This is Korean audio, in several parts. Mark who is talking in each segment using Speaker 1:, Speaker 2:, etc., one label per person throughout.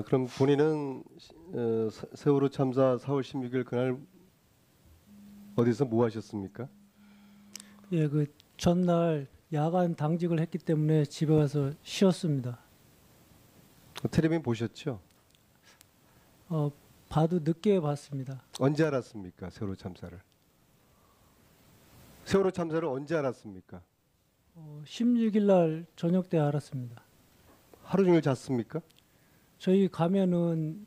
Speaker 1: 그럼 본인은 세월호 참사 4월 16일 그날 어디서 뭐 하셨습니까?
Speaker 2: 예, 그 전날 야간 당직을 했기 때문에 집에 가서 쉬었습니다.
Speaker 1: 텔레비전 보셨죠?
Speaker 2: 봐도 늦게 봤습니다.
Speaker 1: 언제 알았습니까? 세월호 참사를. 세월호 참사를 언제 알았습니까?
Speaker 2: 16일 날 저녁 때 알았습니다.
Speaker 1: 하루 종일 잤습니까?
Speaker 2: 저희 가면은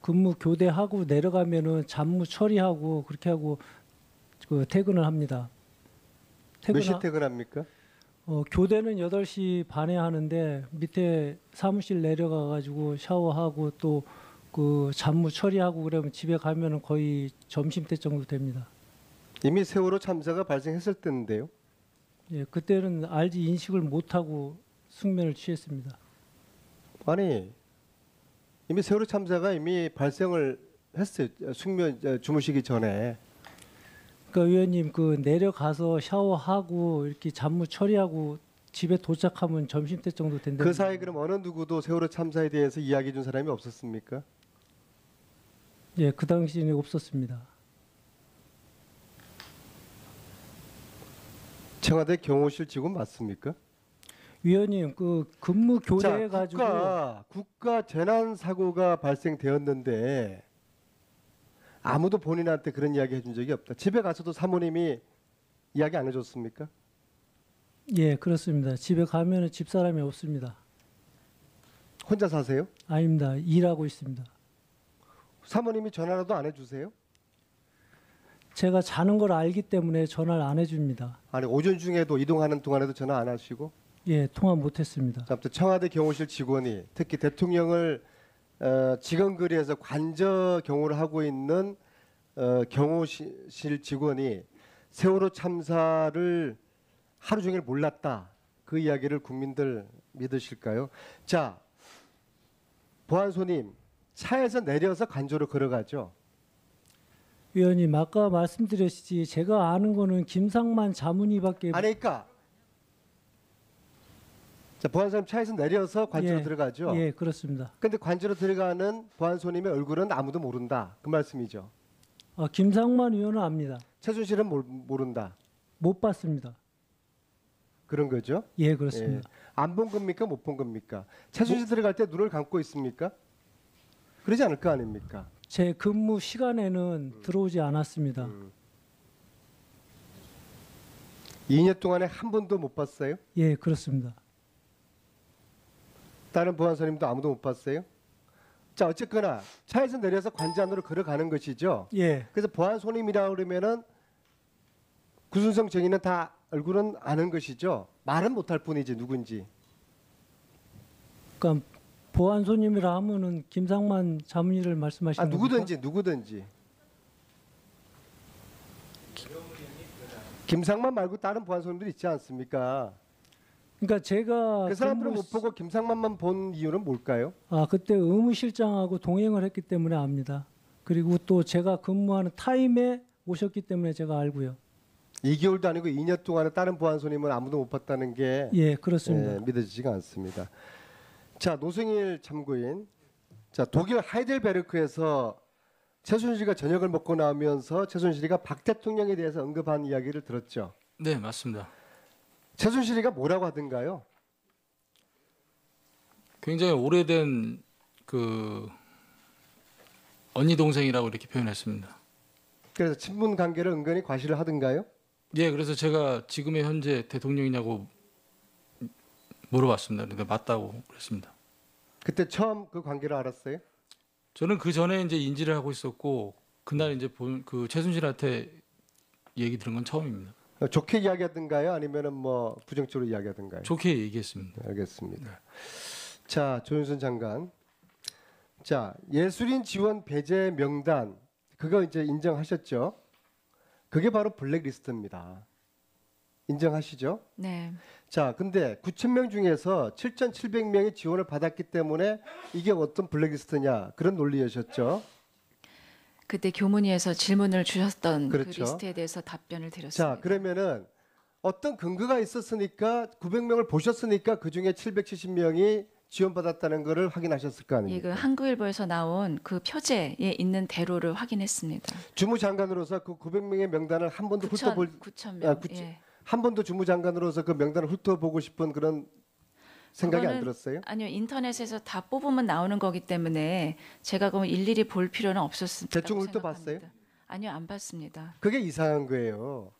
Speaker 2: 근무 교대하고 내려가면은 잡무 처리하고 그렇게 하고 그 퇴근을 합니다.
Speaker 1: 몇 시 퇴근합니까?
Speaker 2: 교대는 8시 반에 하는데 밑에 사무실 내려가 가지고 샤워하고 또 그 잡무 처리하고 그러면 집에 가면은 거의 점심때 정도 됩니다.
Speaker 1: 이미 세월호 참사가 발생했을 때인데요.
Speaker 2: 예, 그때는 알지 인식을 못 하고 숙면을 취했습니다.
Speaker 1: 아니, 이미 세월호 참사가 이미 발생을 했어요. 주무시기 전에.
Speaker 2: 그러니까 의원님 그 내려가서 샤워하고 이렇게 잡무 처리하고 집에 도착하면 점심때 정도 된다.
Speaker 1: 그 사이 그럼 어느 누구도 세월호 참사에 대해서 이야기해 준 사람이 없었습니까?
Speaker 2: 예, 그 당시에는 없었습니다.
Speaker 1: 청와대 경호실 직원 맞습니까?
Speaker 2: 위원님 그 근무 교대해
Speaker 1: 자,
Speaker 2: 가지고
Speaker 1: 국가 재난 사고가 발생되었는데 아무도 본인한테 그런 이야기 해준 적이 없다. 집에 가서도 사모님이 이야기 안 해줬습니까?
Speaker 2: 예, 그렇습니다. 집에 가면은 집 사람이 없습니다.
Speaker 1: 혼자 사세요?
Speaker 2: 아닙니다. 일하고 있습니다.
Speaker 1: 사모님이 전화라도 안 해주세요?
Speaker 2: 제가 자는 걸 알기 때문에 전화를 안 해줍니다.
Speaker 1: 아니 오전 중에도 이동하는 동안에도 전화 안 하시고?
Speaker 2: 예, 통화 못했습니다.
Speaker 1: 아무튼 청와대 경호실 직원이 특히 대통령을 직원거리에서 관저 경호를 하고 있는 경호실 직원이 세월호 참사를 하루 종일 몰랐다. 그 이야기를 국민들 믿으실까요? 자, 보안소님 차에서 내려서 관저로 걸어가죠.
Speaker 2: 위원님 아까 말씀드렸지 제가 아는 거는 김상만 자문위밖에.
Speaker 1: 아니 그러니까 자, 보안소님 차에서 내려서 관저로
Speaker 2: 예,
Speaker 1: 들어가죠.
Speaker 2: 예, 그렇습니다.
Speaker 1: 근데 관저로 들어가는 보안소님의 얼굴은 아무도 모른다. 그 말씀이죠.
Speaker 2: 김상만 의원은 압니다.
Speaker 1: 최순실은 모른다.
Speaker 2: 못 봤습니다.
Speaker 1: 그런 거죠.
Speaker 2: 예, 그렇습니다.
Speaker 1: 안 본 겁니까? 못 본 겁니까? 최순실 들어갈 때 눈을 감고 있습니까? 그러지 않을 거 아닙니까?
Speaker 2: 제 근무 시간에는 들어오지 않았습니다.
Speaker 1: 2년 동안에 한 번도 못 봤어요?
Speaker 2: 예, 그렇습니다.
Speaker 1: 다른 보안소님도 아무도 못 봤어요? 자, 어쨌거나 차에서 내려서 관저 안으로 걸어가는 것이죠.
Speaker 2: 예,
Speaker 1: 그래서 보안소님이라고 그러면은 구순성 정의는 다 얼굴은 아는 것이죠. 말은 못할 뿐이지 누군지.
Speaker 2: 그러니까 보안소님이라 하면은 김상만 자문위를 말씀하시는 겁니까?
Speaker 1: 누구든지. 김상만 말고 다른 보안소님들 있지 않습니까?
Speaker 2: 그러니까 제가
Speaker 1: 그 사람들을 못 보고 김상만만 본 이유는 뭘까요?
Speaker 2: 그때 의무실장하고 동행을 했기 때문에 압니다. 그리고 또 제가 근무하는 타임에 오셨기 때문에 제가 알고요.
Speaker 1: 2개월도 아니고 2년 동안에 다른 보안소님은 아무도 못 봤다는 게
Speaker 2: 예, 그렇습니다.
Speaker 1: 믿어지지가 않습니다. 자, 노승일 참고인. 자, 독일 하이델베르크에서 최순실이가 저녁을 먹고 나오면서 최순실이가 박 대통령에 대해서 언급한 이야기를 들었죠.
Speaker 3: 네, 맞습니다.
Speaker 1: 최순실이가 뭐라고 하던가요?
Speaker 3: 굉장히 오래된 그 언니 동생이라고 이렇게 표현했습니다.
Speaker 1: 그래서 친분 관계를 은근히 과시를 하던가요?
Speaker 3: 예, 그래서 제가 지금의 현재 대통령이냐고 물어봤습니다. 그런데 맞다고 그랬습니다.
Speaker 1: 그때 처음 그 관계를 알았어요?
Speaker 3: 저는 그 전에 이제 인지를 하고 있었고 그날 이제 그 최순실한테 얘기 들은 건 처음입니다.
Speaker 1: 좋게 이야기하던가요? 아니면은 뭐 부정적으로 이야기하던가요?
Speaker 3: 좋게 얘기했습니다.
Speaker 1: 알겠습니다. 자, 조윤선 장관. 자, 예술인 지원 배제 명단 그거 이제 인정하셨죠? 그게 바로 블랙리스트입니다. 인정하시죠?
Speaker 4: 네.
Speaker 1: 자, 근데 9,000명 중에서 7,700명이 지원을 받았기 때문에 이게 어떤 블랙리스트냐 그런 논리였었죠.
Speaker 4: 그때 교문위에서 질문을 주셨던
Speaker 1: 그렇죠.
Speaker 4: 그 리스트에 대해서 답변을 드렸습니다.
Speaker 1: 자, 그러면은 어떤 근거가 있었으니까 900명을 보셨으니까 그 중에 770명이 지원받았다는 것을 확인하셨을 거
Speaker 4: 예,
Speaker 1: 아닙니까?
Speaker 4: 그 한국일보에서 나온 그 표제에 있는 대로를 확인했습니다.
Speaker 1: 주무장관으로서 그 900명의 명단을 한 번도 훑어볼
Speaker 4: 9천 명.
Speaker 1: 아,
Speaker 4: 예.
Speaker 1: 한 번도 주무장관으로서 그 명단을 훑어보고 싶은 그런 생각이 안
Speaker 4: 그거는-
Speaker 1: 들었어요?
Speaker 4: 아니요, 인터넷에서 다 뽑으면 나오는 거기 때문에 제가 그럼 일일이 볼 필요는 없었습니다.
Speaker 1: 대충 훑어봤어요?
Speaker 4: 아니요, 안 봤습니다.
Speaker 1: 그게 이상한 거예요.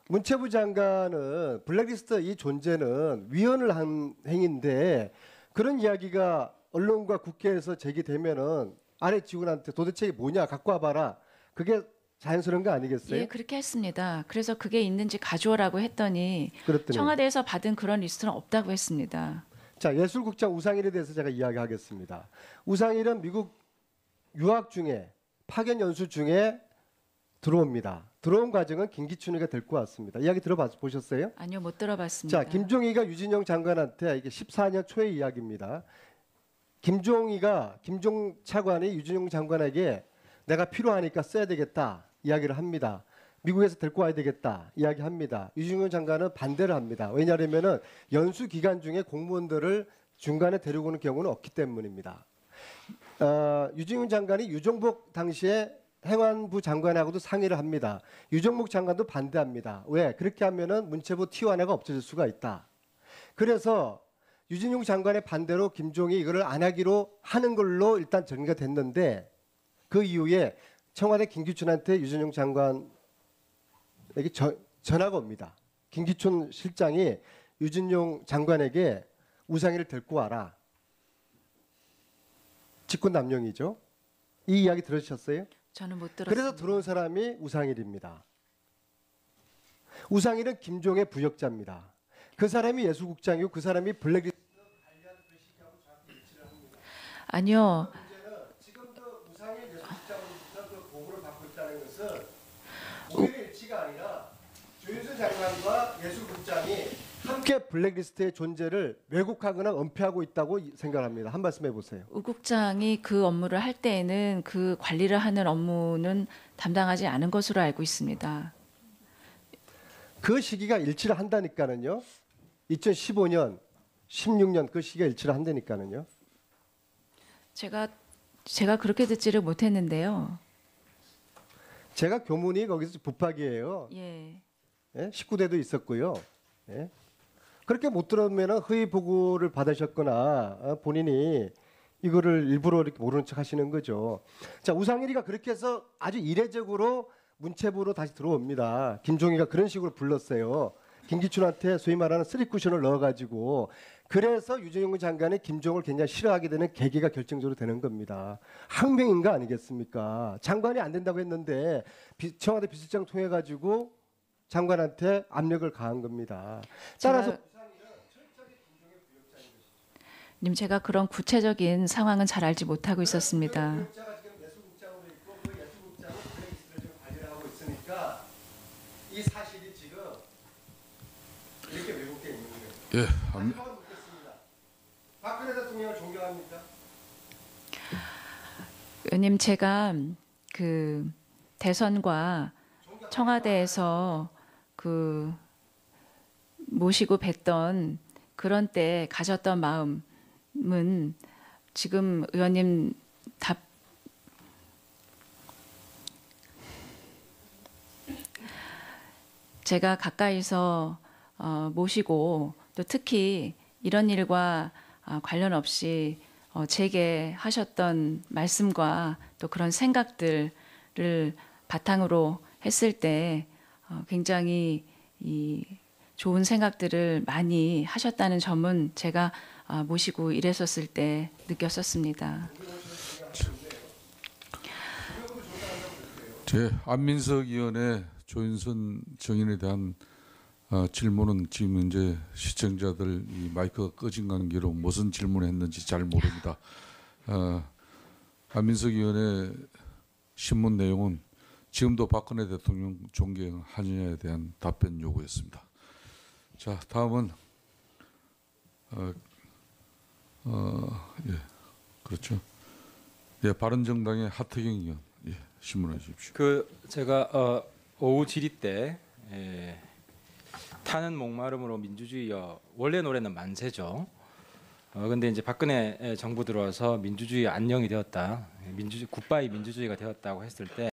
Speaker 1: 문체부 장관은 블랙리스트 이 존재는 위헌을 한 행위인데 그런 이야기가 언론과 국회에서 제기되면은 아래 직원한테 도대체 이게 뭐냐 갖고 와봐라. 그게 자연스러운 거 아니겠어요?
Speaker 4: 예, 그렇게 했습니다. 그래서 그게 있는지 가져오라고 했더니
Speaker 1: 그랬더니
Speaker 4: 청와대에서 받은 그런 리스트는 없다고 했습니다.
Speaker 1: 자 예술국장 우상일에 대해서 제가 이야기하겠습니다. 우상일은 미국 유학 중에 파견 연수 중에 들어옵니다. 들어온 과정은 김기춘이가 데리고 왔습니다. 이야기 들어보셨어요?
Speaker 4: 아니요, 못 들어봤습니다.
Speaker 1: 자 김종희가 유진영 장관한테 이게 14년 초의 이야기입니다. 김종 차관이 유진영 장관에게 내가 필요하니까 써야 되겠다 이야기를 합니다. 미국에서 데리고 와야 되겠다 이야기합니다. 유진영 장관은 반대를 합니다. 왜냐하면은 연수 기간 중에 공무원들을 중간에 데리고 오는 경우는 없기 때문입니다. 유진영 장관이 유종복 당시에 행안부 장관하고도 상의를 합니다. 유종복 장관도 반대합니다. 왜? 그렇게 하면은 문체부 T1 하나가 없어질 수가 있다. 그래서 유진용 장관의 반대로 김종이 이거를 안 하기로 하는 걸로 일단 정리가 됐는데 그 이후에 청와대 김기춘한테 유진용 장관에게 전화가 옵니다. 김기춘 실장이 유진용 장관에게 우상희를 데리고 와라. 직권남용이죠. 이 이야기 들으셨어요?
Speaker 4: 저는 못 들었습니다.
Speaker 1: 그래서 들어온 사람이 우상일입니다. 우상일은 김종의 부역자입니다. 그 사람이 예술국장이고 그 사람이 블랙리스트
Speaker 4: 아니요,
Speaker 1: 문제는 지금도 우상일 예술국장으로부터 그 보고를 받고 있다는 것은 오해의 일치가 아니라 조윤선 장관과 예술국장이 함께 블랙리스트의 존재를 왜곡하거나 은폐하고 있다고 생각합니다. 한 말씀 해보세요.
Speaker 4: 우 국장이 그 업무를 할 때에는 그 관리를 하는 업무는 담당하지 않은 것으로 알고 있습니다.
Speaker 1: 그 시기가 일치를 한다니까는요. 2015년, 16년 그 시기가 일치를 한다니까는요.
Speaker 4: 제가 그렇게 듣지를 못했는데요.
Speaker 1: 제가 교문이 거기서 부탁이에요.
Speaker 4: 예.
Speaker 1: 예? 19대도 있었고요. 예? 그렇게 못 들으면 허위 보고를 받으셨거나 본인이 이거를 일부러 이렇게 모르는 척 하시는 거죠. 자, 우상일이가 그렇게 해서 아주 이례적으로 문체부로 다시 들어옵니다. 김종희가 그런 식으로 불렀어요. 김기춘한테 소위 말하는 쓰리쿠션을 넣어가지고 그래서 유진용 장관이 김종을 굉장히 싫어하게 되는 계기가 결정적으로 되는 겁니다. 항명인가 아니겠습니까? 장관이 안 된다고 했는데 청와대 비서장 통해 가지고 장관한테 압력을 가한 겁니다. 따라서
Speaker 4: 님 제가 그런 구체적인 상황은 잘 알지 못하고 있었습니다.
Speaker 1: 부역자가 지금 예술국장으로 있고 그 예술국장은 블랙리스트를 지금 관리를 하고 있으니까 이 사실이 지금 이렇게 왜곡되어 있는 거예요.
Speaker 3: 예,
Speaker 1: 마지막으로 묻겠습니다. 박근혜 대통령을 존경합니까?
Speaker 4: 의원님 제가 그 대선과 청와대에서 그 모시고 뵀던 그런 때 가졌던 마음은 지금 의원님 제가 가까이서 모시고 또 특히 이런 일과 관련 없이 제게 하셨던 말씀과 또 그런 생각들을 바탕으로 했을 때 굉장히 이 좋은 생각들을 많이 하셨다는 점은 제가 모시고 일했었을 때 느꼈었습니다.
Speaker 5: 제 안민석 의원의 조윤선 정인에 대한 질문은 지금 이제 시청자들 이 마이크가 꺼진 관계로 무슨 질문을 했는지 잘 모릅니다. 안민석 의원의 신문 내용은 지금도 박근혜 대통령 존경하느냐에 대한 답변 요구였습니다. 자, 다음은 예, 그렇죠. 예, 바른정당의 하태경 의원, 예, 신문해 주십시오.
Speaker 6: 제가 오후 질의 때 타는 목마름으로 민주주의여 원래 노래는 만세죠. 근데 이제 박근혜 정부 들어와서 민주주의 안녕이 되었다, 굿바이 민주주의가 되었다고 했을 때